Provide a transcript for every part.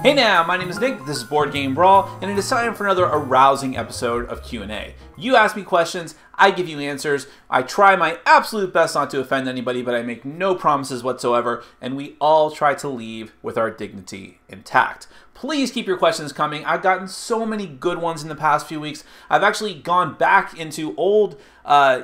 Hey now, my name is Nick, this is Board Game Brawl, and it is time for another arousing episode of Q&A. You ask me questions, I give you answers, I try my absolute best not to offend anybody, but I make no promises whatsoever, and we all try to leave with our dignity intact. Please keep your questions coming. I've gotten so many good ones in the past few weeks. I've actually gone back into old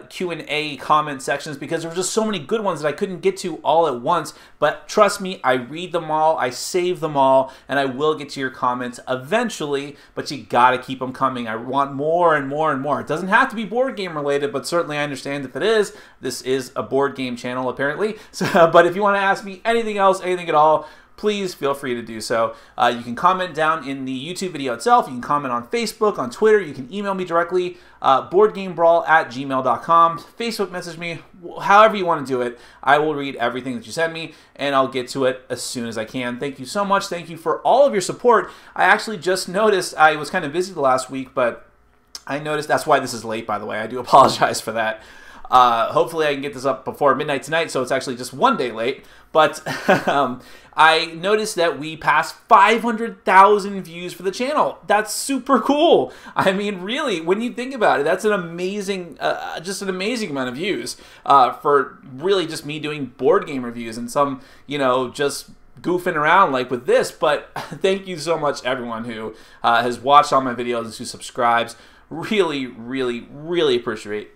Q&A comment sections because there were just so many good ones that I couldn't get to all at once. But trust me, I read them all, I save them all, and I will get to your comments eventually, but you gotta keep them coming. I want more and more and more. It doesn't have to be board game related, but certainly I understand if it is. This is a board game channel apparently. So, but if you want to ask me anything else, anything at all, please feel free to do so. You can comment down in the YouTube video itself. You can comment on Facebook, on Twitter. You can email me directly, boardgamebrawl@gmail.com. Facebook message me, however you want to do it. I will read everything that you send me, and I'll get to it as soon as I can. Thank you so much. Thank you for all of your support. I actually just noticed, I was kind of busy the last week, but I noticed, that's why this is late, by the way. I do apologize for that. Hopefully I can get this up before midnight tonight, so it's actually just one day late. But I noticed that we passed 500,000 views for the channel. That's super cool. I mean, really, when you think about it, that's an amazing, just an amazing amount of views for really just me doing board game reviews and some, you know, just goofing around like with this. But thank you so much, everyone who has watched all my videos and who subscribes. Really, really, really appreciate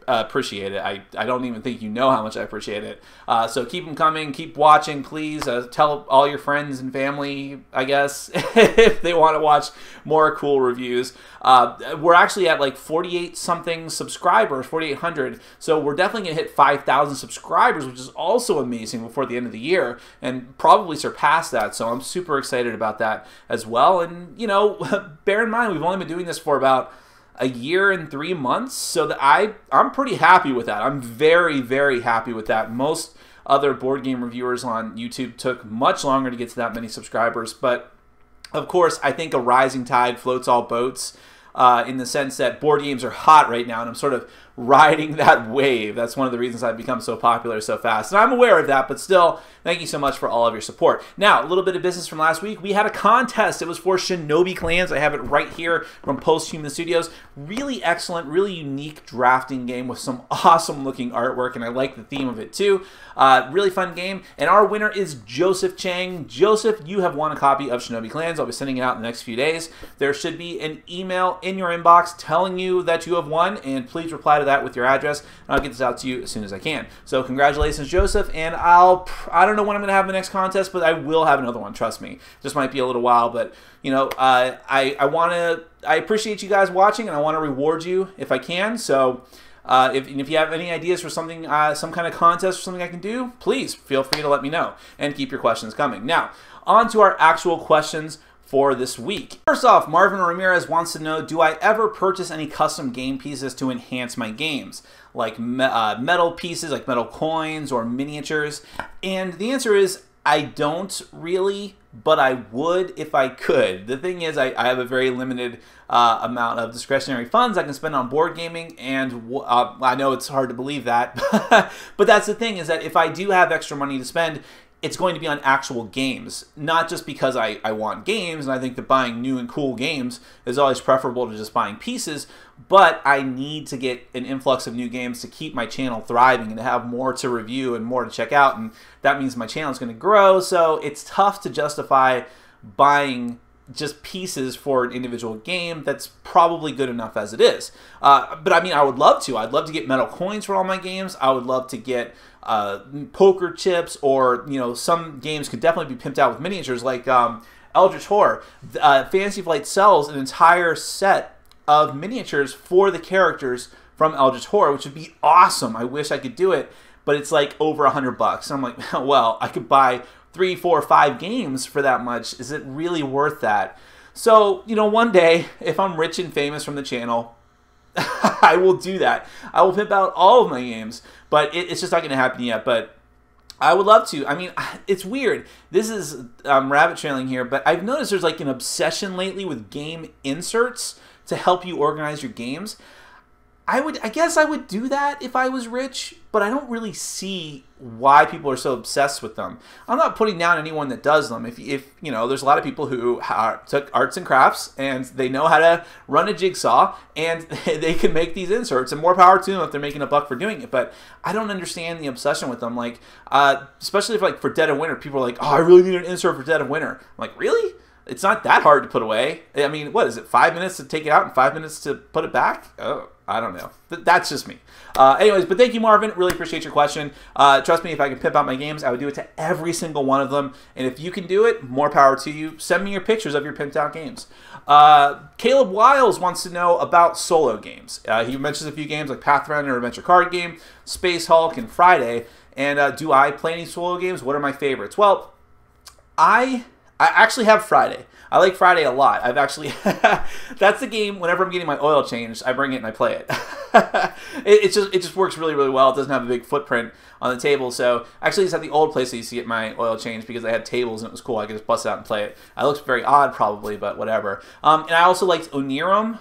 it. I don't even think you know how much I appreciate it. So keep them coming. Keep watching, please. Tell all your friends and family, I guess, if they want to watch more cool reviews. We're actually at like 48-something subscribers, 4,800. So we're definitely going to hit 5,000 subscribers, which is also amazing before the end of the year, and probably surpass that. So I'm super excited about that as well. And, you know, bear in mind, we've only been doing this for about a year and 3 months, so that I'm pretty happy with that. I'm very, very happy with that. Most other board game reviewers on YouTube took much longer to get to that many subscribers, but of course, I think a rising tide floats all boats in the sense that board games are hot right now, and I'm sort of riding that wave. That's one of the reasons I've become so popular so fast. And I'm aware of that, but still, thank you so much for all of your support. Now, a little bit of business from last week. We had a contest. It was for Shinobi Clans. I have it right here from Post-Human Studios. Really excellent, really unique drafting game with some awesome looking artwork, and I like the theme of it too. Really fun game. And our winner is Joseph Chang. Joseph, you have won a copy of Shinobi Clans. I'll be sending it out in the next few days. There should be an email in your inbox telling you that you have won, and please reply to that with your address, and I'll get this out to you as soon as I can. So congratulations, Joseph, and I don't know when I'm going to have the next contest, but I will have another one, trust me. Just might be a little while, but you know, I appreciate you guys watching, and I want to reward you if I can. So if you have any ideas for something, some kind of contest or something I can do, please feel free to let me know, and keep your questions coming. Now, on to our actual questions for this week. First off, Marvin Ramirez wants to know, do I ever purchase any custom game pieces to enhance my games? Like metal pieces, like metal coins or miniatures? And the answer is, I don't really, but I would if I could. The thing is, I have a very limited amount of discretionary funds I can spend on board gaming, and I know it's hard to believe that, but that's the thing, is that if I do have extra money to spend, it's going to be on actual games, not just because I want games, and I think that buying new and cool games is always preferable to just buying pieces, but I need to get an influx of new games to keep my channel thriving and to have more to review and more to check out, and that means my channel is going to grow, so it's tough to justify buying just pieces for an individual game that's probably good enough as it is. But I mean, I would love to. I'd love to get metal coins for all my games. I would love to get poker chips, or, you know, some games could definitely be pimped out with miniatures, like Eldritch Horror. Fantasy Flight sells an entire set of miniatures for the characters from Eldritch Horror, which would be awesome. I wish I could do it, but it's like over $100. And I'm like, well, I could buy 3, 4, 5 games for that much. Is it really worth that? So, you know, one day, if I'm rich and famous from the channel, I will do that. I will pimp out all of my games, but it's just not going to happen yet. But I would love to. I mean, it's weird. This is rabbit trailing here, but I've noticed there's like an obsession lately with game inserts to help you organize your games. I guess I would do that if I was rich, but I don't really see why people are so obsessed with them. I'm not putting down anyone that does them. If you know, there's a lot of people who took arts and crafts and they know how to run a jigsaw and they can make these inserts, and more power to them if they're making a buck for doing it. But I don't understand the obsession with them. Like, especially if like for Dead of Winter, people are like, oh, I really need an insert for Dead of Winter. I'm like, really? It's not that hard to put away. I mean, what is it, 5 minutes to take it out and 5 minutes to put it back? Oh, I don't know. That's just me. Anyways, but thank you, Marvin. Really appreciate your question. Trust me, if I could pimp out my games, I would do it to every single one of them. And if you can do it, more power to you. Send me your pictures of your pimped out games. Caleb Wiles wants to know about solo games. He mentions a few games like Pathfinder Adventure Card Game, Space Hulk, and Friday. And do I play any solo games? What are my favorites? Well, I actually have Friday. I like Friday a lot. I've actually, that's the game, whenever I'm getting my oil changed, I bring it and I play it. it just works really, really well. It doesn't have a big footprint on the table. So actually, it's at the old place I used to get my oil changed because they had tables and it was cool. I could just bust it out and play it. It looks very odd probably, but whatever. And I also liked Onirum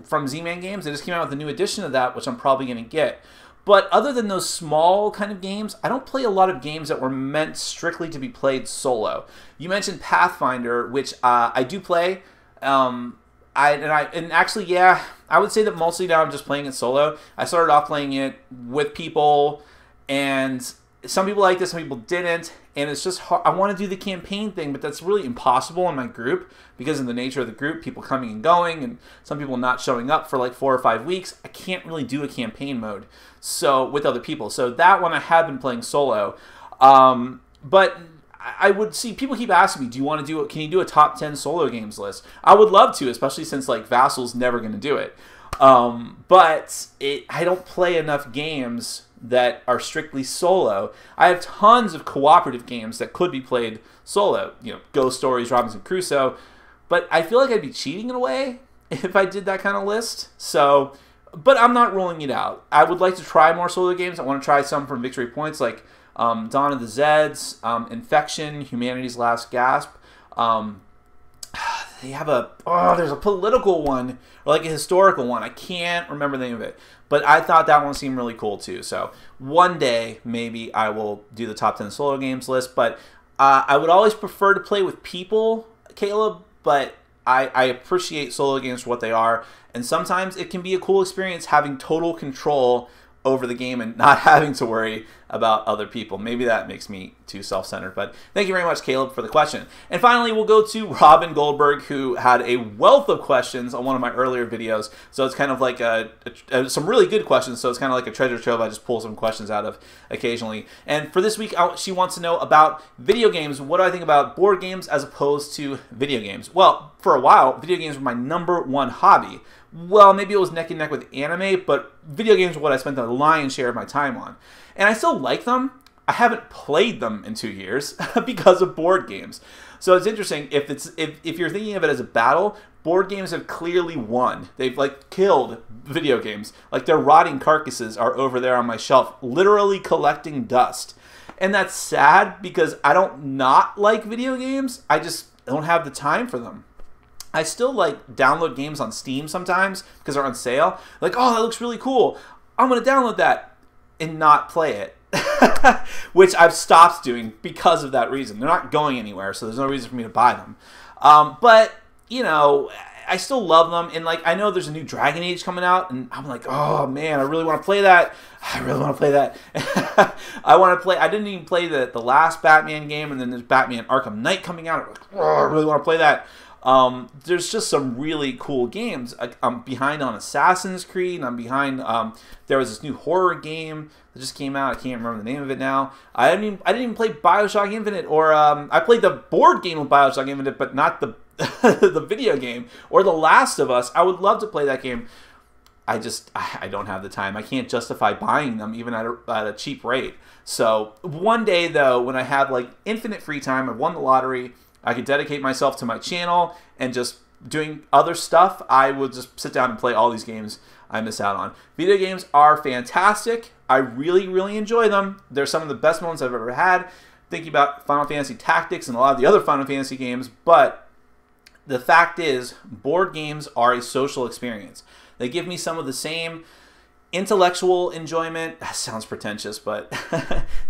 from Z-Man Games. They just came out with a new edition of that, which I'm probably going to get. But other than those small kind of games, I don't play a lot of games that were meant strictly to be played solo. You mentioned Pathfinder, which I do play. And actually, yeah, I would say that mostly now I'm just playing it solo. I started off playing it with people, and some people liked it, some people didn't. And it's just hard. I want to do the campaign thing, but that's really impossible in my group because of the nature of the group, people coming and going, and some people not showing up for like 4 or 5 weeks. I can't really do a campaign mode with other people. So that one I have been playing solo. But I would see people keep asking me, do you want to do it? Can you do a top 10 solo games list? I would love to, especially since like Vassal's never going to do it. But I don't play enough games that are strictly solo. I have tons of cooperative games that could be played solo. You know, Ghost Stories, Robinson Crusoe. But I feel like I'd be cheating in a way if I did that kind of list. So, but I'm not ruling it out. I would like to try more solo games. I want to try some from Victory Points, like Dawn of the Zeds, Infection, Humanity's Last Gasp. They have there's a political one, or like a historical one. I can't remember the name of it. But I thought that one seemed really cool too. So one day, maybe I will do the top 10 solo games list. But I would always prefer to play with people, Caleb. But I appreciate solo games for what they are. And sometimes it can be a cool experience having total control over the game and not having to worry about other people. Maybe that makes me too self-centered, but thank you very much, Caleb, for the question. And finally, we'll go to Robin Goldberg, who had a wealth of questions on one of my earlier videos. So it's kind of like some really good questions, so it's kind of like a treasure trove. I just pull some questions out of occasionally. And for this week, she wants to know about video games. What do I think about board games as opposed to video games? Well, for a while, video games were my #1 hobby. Well, maybe it was neck and neck with anime, but video games were what I spent the lion's share of my time on. And I still like them. I haven't played them in 2 years because of board games. So it's interesting, if you're thinking of it as a battle, board games have clearly won. They've like killed video games. Like their rotting carcasses are over there on my shelf, literally collecting dust. And that's sad because I don't not like video games. I just don't have the time for them. I still like download games on Steam sometimes because they're on sale. Like, oh, that looks really cool. I'm going to download that and not play it. Which I've stopped doing because of that reason. They're not going anywhere, so there's no reason for me to buy them. But, you know, I still love them. And, like, I know there's a new Dragon Age coming out, and I'm like, oh, man, I really want to play that. I really want to play that. I didn't even play the last Batman game, and then there's Batman Arkham Knight coming out. I'm like, oh, I really want to play that. There's just some really cool games. I'm behind on Assassin's Creed, and I'm behind, there was this new horror game that just came out. I can't remember the name of it now. I didn't even play BioShock Infinite, or, I played the board game of BioShock Infinite, but not the, the video game, or The Last of Us. I would love to play that game. I don't have the time. I can't justify buying them even at a cheap rate. So one day, though, when I have like infinite free time, I've won the lottery, I could dedicate myself to my channel and just doing other stuff, I will just sit down and play all these games I miss out on. Video games are fantastic. I really, really enjoy them. They're some of the best moments I've ever had. Thinking about Final Fantasy Tactics and a lot of the other Final Fantasy games, but the fact is, board games are a social experience. They give me some of the same intellectual enjoyment. That sounds pretentious, but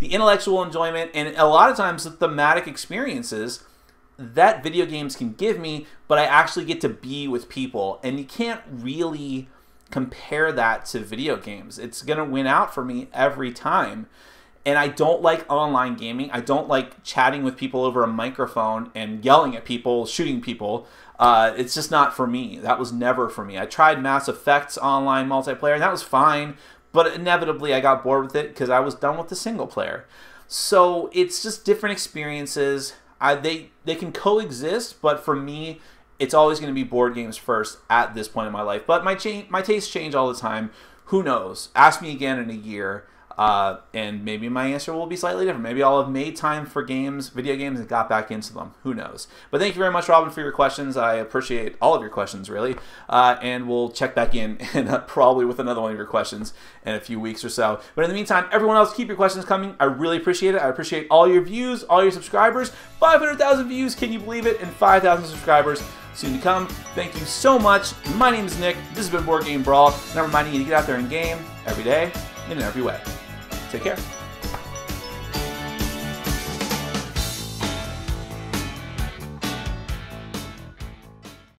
the intellectual enjoyment and a lot of times the thematic experiences that video games can give me, but I actually get to be with people, and you can't really compare that to video games. It's gonna win out for me every time. And I don't like online gaming. I don't like chatting with people over a microphone and yelling at people, shooting people. It's just not for me. That was never for me. I tried Mass Effect's online multiplayer, and that was fine, but inevitably I got bored with it because I was done with the single player. So it's just different experiences. They can coexist, but for me, it's always going to be board games first at this point in my life. But my tastes change all the time. Who knows? Ask me again in a year. And maybe my answer will be slightly different. Maybe I'll have made time for games, video games, and got back into them. Who knows? But thank you very much, Robin, for your questions. I appreciate all of your questions, really. And we'll check back in and probably with another one of your questions in a few weeks or so. But in the meantime, everyone else, keep your questions coming. I really appreciate it. I appreciate all your views, all your subscribers. 500,000 views, can you believe it? And 5,000 subscribers soon to come. Thank you so much. My name is Nick. This has been Board Game Brawl. And I'm reminding you to get out there and game every day in every way. Take care.